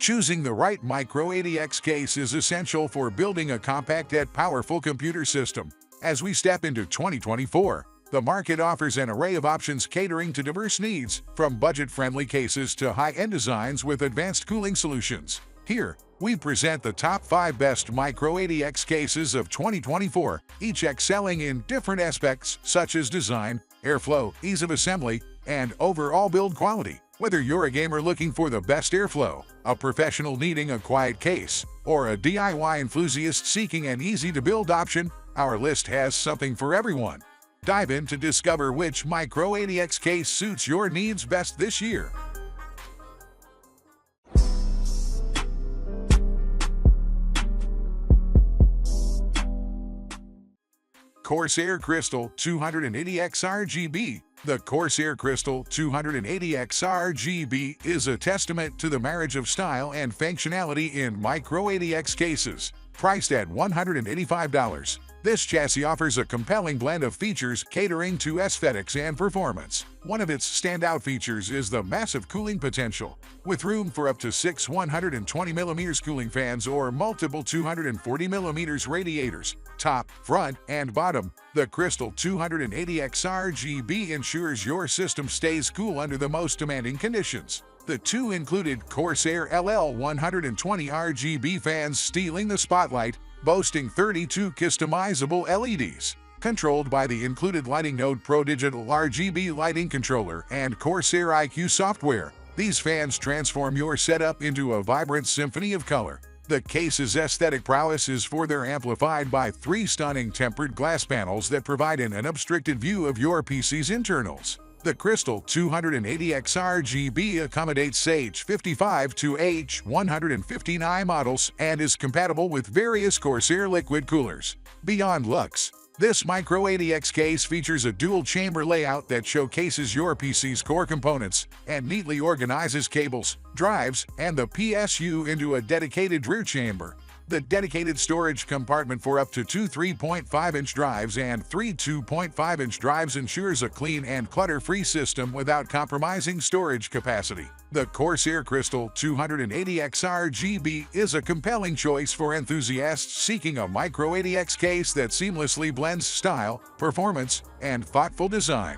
Choosing the right Micro ATX case is essential for building a compact yet powerful computer system. As we step into 2024, the market offers an array of options catering to diverse needs, from budget-friendly cases to high-end designs with advanced cooling solutions. Here, we present the top 5 best Micro ATX cases of 2024, each excelling in different aspects such as design, airflow, ease of assembly, and overall build quality. Whether you're a gamer looking for the best airflow, a professional needing a quiet case, or a DIY enthusiast seeking an easy-to-build option, our list has something for everyone. Dive in to discover which Micro ATX case suits your needs best this year. Corsair Crystal 280X RGB. The Corsair Crystal 280X RGB is a testament to the marriage of style and functionality in Micro ATX cases. Priced at $185, this chassis offers a compelling blend of features catering to aesthetics and performance. One of its standout features is the massive cooling potential. With room for up to 6 120mm cooling fans or multiple 240mm radiators, top, front, and bottom, the Crystal 280X RGB ensures your system stays cool under the most demanding conditions. The two included Corsair LL120 RGB fans stealing the spotlight, boasting 32 customizable LEDs. Controlled by the included Lighting Node Pro Digital RGB lighting controller and Corsair IQ software, these fans transform your setup into a vibrant symphony of color. The case's aesthetic prowess is further amplified by 3 stunning tempered glass panels that provide an unobstructed view of your PC's internals. The Crystal 280X RGB accommodates H55 to H159 models and is compatible with various Corsair liquid coolers. Beyond looks, this Micro ATX case features a dual-chamber layout that showcases your PC's core components and neatly organizes cables, drives, and the PSU into a dedicated rear chamber. The dedicated storage compartment for up to 2 3.5-inch drives and 3 2.5-inch drives ensures a clean and clutter-free system without compromising storage capacity. The Corsair Crystal 280X RGB is a compelling choice for enthusiasts seeking a Micro ATX case that seamlessly blends style, performance, and thoughtful design.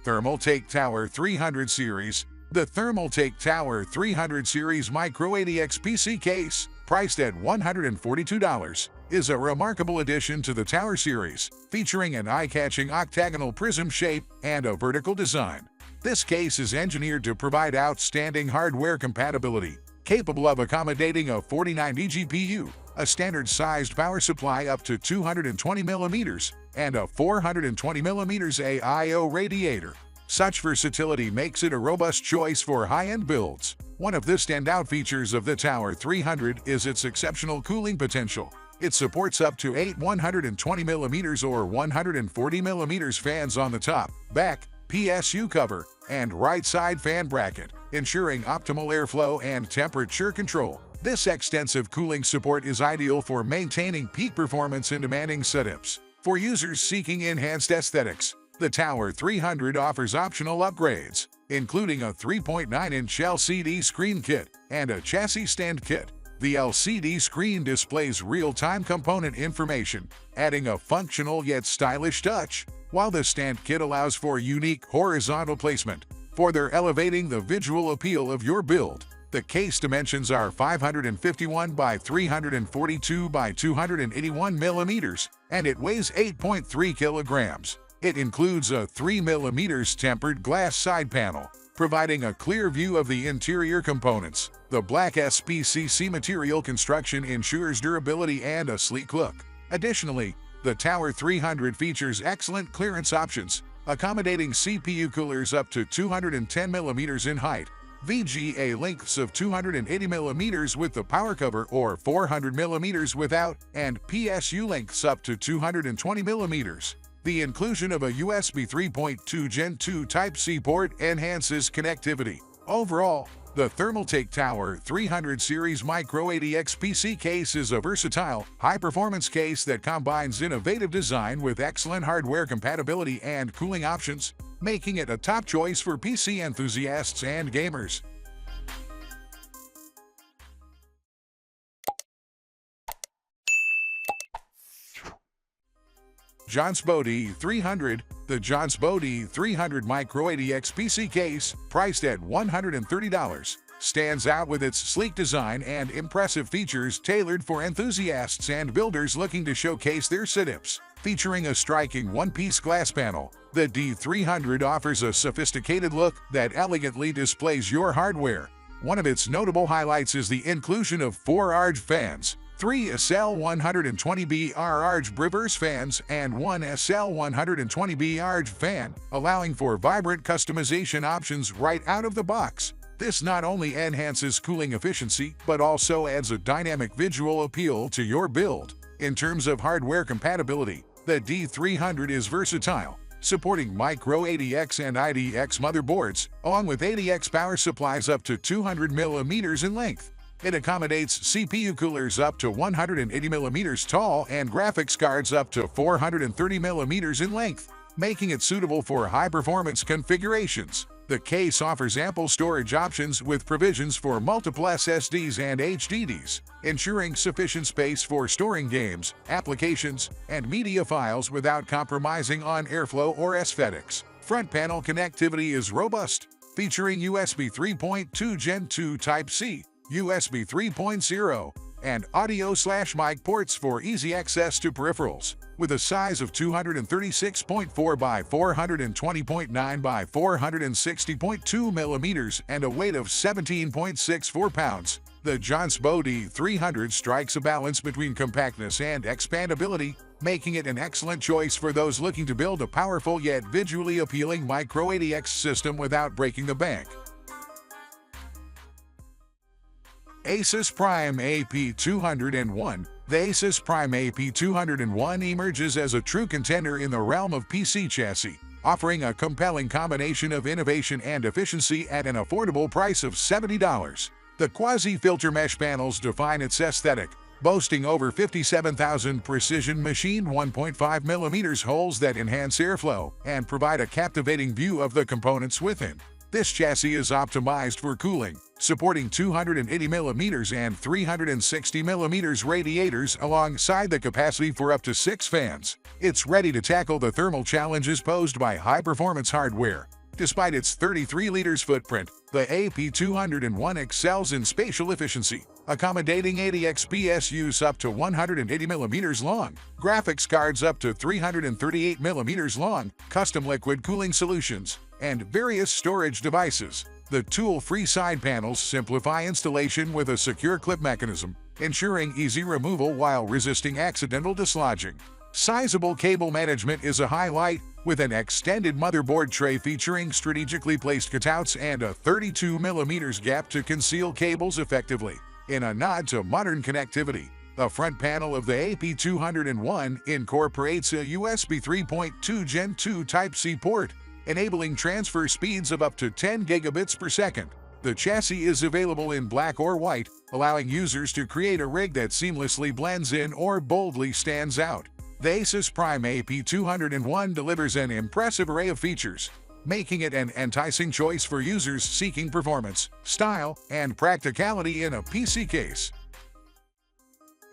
Thermaltake Tower 300 Series. The Thermaltake Tower 300 Series Micro ATX PC case, priced at $142, is a remarkable addition to the Tower series, featuring an eye-catching octagonal prism shape and a vertical design. This case is engineered to provide outstanding hardware compatibility, capable of accommodating a 49 eGPU, a standard-sized power supply up to 220mm, and a 420mm AIO radiator. Such versatility makes it a robust choice for high-end builds. One of the standout features of the Tower 300 is its exceptional cooling potential. It supports up to 8 120mm or 140mm fans on the top, back, PSU cover, and right side fan bracket, ensuring optimal airflow and temperature control. This extensive cooling support is ideal for maintaining peak performance in demanding setups. For users seeking enhanced aesthetics, the Tower 300 offers optional upgrades, including a 3.9-inch LCD screen kit and a chassis stand kit. The LCD screen displays real-time component information, adding a functional yet stylish touch, while the stand kit allows for unique horizontal placement, further elevating the visual appeal of your build. The case dimensions are 551 by 342 by 281 millimeters, and it weighs 8.3 kilograms. It includes a 3mm tempered glass side panel, providing a clear view of the interior components. The black SPCC material construction ensures durability and a sleek look. Additionally, the Tower 300 features excellent clearance options, accommodating CPU coolers up to 210mm in height, VGA lengths of 280mm with the power cover or 400mm without, and PSU lengths up to 220mm. The inclusion of a USB 3.2 Gen 2 Type-C port enhances connectivity. Overall, the Thermaltake Tower 300 Series Micro ATX PC case is a versatile, high-performance case that combines innovative design with excellent hardware compatibility and cooling options. making it a top choice for PC enthusiasts and gamers. Jonsbo D300. The Jonsbo D300 Micro ATX PC case, priced at $130, stands out with its sleek design and impressive features tailored for enthusiasts and builders looking to showcase their sit-ups. Featuring a striking one-piece glass panel, the D300 offers a sophisticated look that elegantly displays your hardware. One of its notable highlights is the inclusion of 4 RG fans, 3 SL120B RG reverse fans, and 1 SL120B RG fan, allowing for vibrant customization options right out of the box. This not only enhances cooling efficiency, but also adds a dynamic visual appeal to your build. In terms of hardware compatibility, the D300 is versatile, supporting Micro ATX and IDX motherboards, along with ATX power supplies up to 200 mm in length. It accommodates CPU coolers up to 180 mm tall and graphics cards up to 430 mm in length, making it suitable for high-performance configurations. The case offers ample storage options with provisions for multiple SSDs and HDDs, ensuring sufficient space for storing games, applications, and media files without compromising on airflow or aesthetics. Front panel connectivity is robust, featuring USB 3.2 Gen 2 Type-C, USB 3.0, and audio/mic ports for easy access to peripherals. With a size of 236.4 by 420.9 by 460.2 mm and a weight of 17.64 pounds, the Jonsbo D300 strikes a balance between compactness and expandability, making it an excellent choice for those looking to build a powerful yet visually appealing Micro ATX system without breaking the bank. Asus Prime AP201. The Asus Prime AP201 emerges as a true contender in the realm of PC chassis, offering a compelling combination of innovation and efficiency at an affordable price of $70. The quasi-filter mesh panels define its aesthetic, boasting over 57,000 precision machined 1.5 mm holes that enhance airflow and provide a captivating view of the components within. This chassis is optimized for cooling, supporting 280 mm and 360 mm radiators alongside the capacity for up to 6 fans. It's ready to tackle the thermal challenges posed by high-performance hardware. Despite its 33 liters footprint, the AP201 excels in spatial efficiency, accommodating ATX PSUs up to 180 mm long, graphics cards up to 338 mm long, custom liquid cooling solutions, and various storage devices. The tool-free side panels simplify installation with a secure clip mechanism, ensuring easy removal while resisting accidental dislodging. Sizable cable management is a highlight, with an extended motherboard tray featuring strategically placed cutouts and a 32 mm gap to conceal cables effectively. In a nod to modern connectivity, the front panel of the AP201 incorporates a USB 3.2 Gen 2 Type-C port, enabling transfer speeds of up to 10 gigabits per second. The chassis is available in black or white, allowing users to create a rig that seamlessly blends in or boldly stands out. The Asus Prime AP201 delivers an impressive array of features, making it an enticing choice for users seeking performance, style, and practicality in a PC case.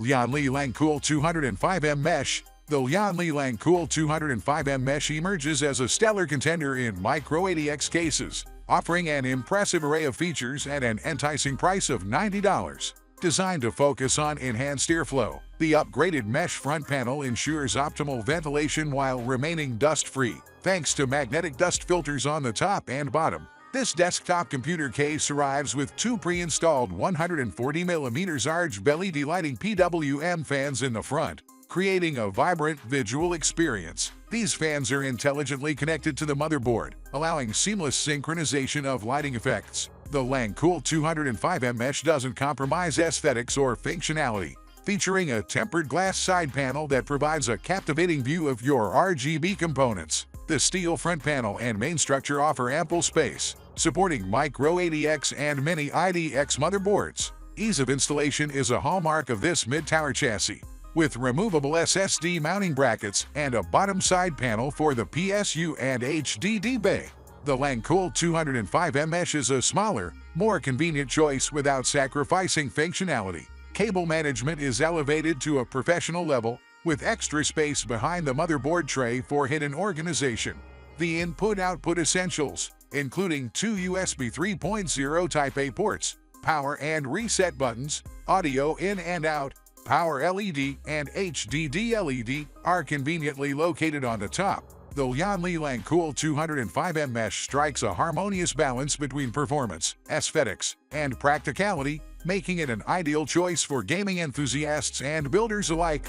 Lian Lancool 205mm Mesh. The Lian Lancool 205mm Mesh emerges as a stellar contender in Micro ATX cases, offering an impressive array of features at an enticing price of $90. Designed to focus on enhanced airflow, the upgraded mesh front panel ensures optimal ventilation while remaining dust-free, thanks to magnetic dust filters on the top and bottom. This desktop computer case arrives with 2 pre-installed 140mm RGB LED lighting PWM fans in the front, creating a vibrant visual experience. These fans are intelligently connected to the motherboard, allowing seamless synchronization of lighting effects. The Lancool 205mm Mesh doesn't compromise aesthetics or functionality, featuring a tempered glass side panel that provides a captivating view of your RGB components. The steel front panel and main structure offer ample space, supporting Micro ATX and mini IDX motherboards. Ease of installation is a hallmark of this mid-tower chassis, with removable SSD mounting brackets and a bottom side panel for the PSU and HDD bay. The Lancool 205mm mesh is a smaller, more convenient choice without sacrificing functionality. Cable management is elevated to a professional level, with extra space behind the motherboard tray for hidden organization. The input-output essentials, including two USB 3.0 Type-A ports, power and reset buttons, audio in and out, power LED, and HDD LED, are conveniently located on the top. The Lian Lancool 205mm mesh strikes a harmonious balance between performance, aesthetics, and practicality, making it an ideal choice for gaming enthusiasts and builders alike.